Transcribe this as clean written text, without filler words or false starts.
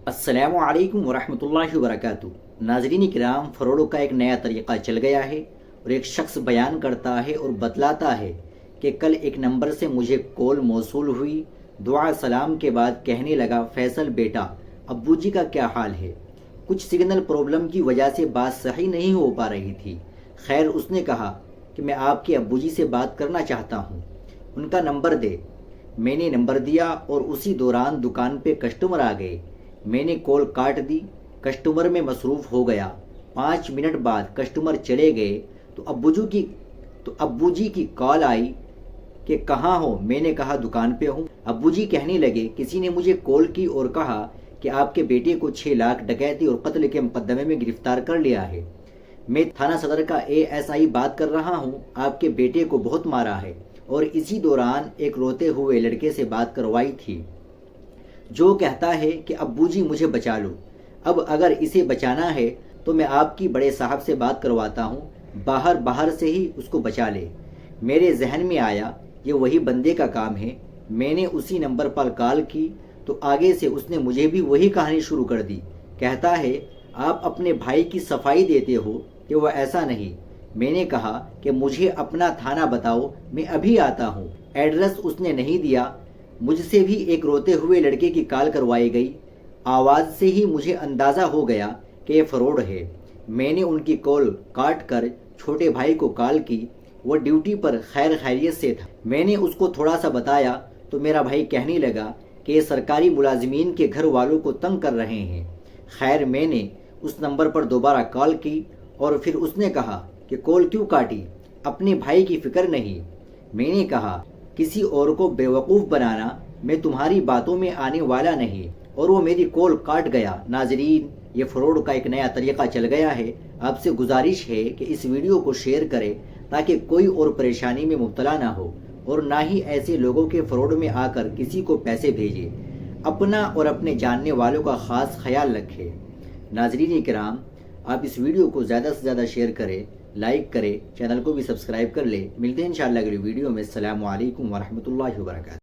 السلام علیکم ورحمۃ اللہ وبرکاتہ۔ ناظرین کرام، فروڑ کا ایک نیا طریقہ چل گیا ہے اور ایک شخص بیان کرتا ہے اور بتلاتا ہے کہ کل ایک نمبر سے مجھے کال موصول ہوئی، دعا سلام کے بعد کہنے لگا فیصل بیٹا ابو جی کا کیا حال ہے؟ کچھ سگنل پرابلم کی وجہ سے بات صحیح نہیں ہو پا رہی تھی۔ خیر اس نے کہا کہ میں آپ کے ابو جی سے بات کرنا چاہتا ہوں، ان کا نمبر دے۔ میں نے نمبر دیا اور اسی دوران دکان پہ کسٹمر آ گئے۔ میں نے کال کاٹ دی، کسٹمر میں مصروف ہو گیا۔ 5 منٹ بعد کسٹمر چلے گئے تو ابو جی کی کال آئی کہ کہاں ہو؟ میں نے کہا دکان پہ ہوں۔ ابو جی کہنے لگے کسی نے مجھے کال کی اور کہا کہ آپ کے بیٹے کو 6 لاکھ ڈکیتی اور قتل کے مقدمے میں گرفتار کر لیا ہے۔ میں تھانہ صدر کا ASI بات کر رہا ہوں، آپ کے بیٹے کو بہت مارا ہے۔ اور اسی دوران ایک روتے ہوئے لڑکے سے بات کروائی تھی جو کہتا ہے کہ ابو جی مجھے بچا لو، اب اگر اسے بچانا ہے تو میں آپ کی بڑے صاحب سے بات کرواتا ہوں، باہر سے ہی اس کو بچا لے۔ میرے ذہن میں آیا یہ وہی بندے کا کام ہے۔ میں نے اسی نمبر پر کال کی تو آگے سے اس نے مجھے بھی وہی کہانی شروع کر دی۔ کہتا ہے آپ اپنے بھائی کی صفائی دیتے ہو کہ وہ ایسا نہیں۔ میں نے کہا کہ مجھے اپنا تھانہ بتاؤ، میں ابھی آتا ہوں۔ ایڈریس اس نے نہیں دیا۔ مجھ سے بھی ایک روتے ہوئے لڑکے کی کال کروائی گئی۔ آواز سے ہی مجھے اندازہ ہو گیا کہ یہ فراڈ ہے۔ میں نے ان کی کال کاٹ کر چھوٹے بھائی کو کال کی، وہ ڈیوٹی پر خیر خیریت سے تھا۔ میں نے اس کو تھوڑا سا بتایا تو میرا بھائی کہنے لگا کہ یہ سرکاری ملازمین کے گھر والوں کو تنگ کر رہے ہیں۔ خیر میں نے اس نمبر پر دوبارہ کال کی اور پھر اس نے کہا کہ کال کیوں کاٹی؟ اپنے بھائی کی فکر نہیں۔ میں نے کہا کسی اور کو بیوقوف بنانا میں تمہاری باتوں میں آنے والا نہیں، اور وہ میری کال کاٹ گیا۔ ناظرین، یہ فراڈ کا ایک نیا طریقہ چل گیا ہے۔ آپ سے گزارش ہے کہ اس ویڈیو کو شیئر کریں تاکہ کوئی اور پریشانی میں مبتلا نہ ہو، اور نہ ہی ایسے لوگوں کے فراڈ میں آ کر کسی کو پیسے بھیجے۔ اپنا اور اپنے جاننے والوں کا خاص خیال رکھیں۔ ناظرین کرام، آپ اس ویڈیو کو زیادہ سے زیادہ شیئر کریں، لائک کریں، چینل کو بھی سبسکرائب کر لیں۔ ملتے ہیں انشاءاللہ اگلی ویڈیو میں۔ السلام علیکم ورحمۃ اللہ وبرکاتہ۔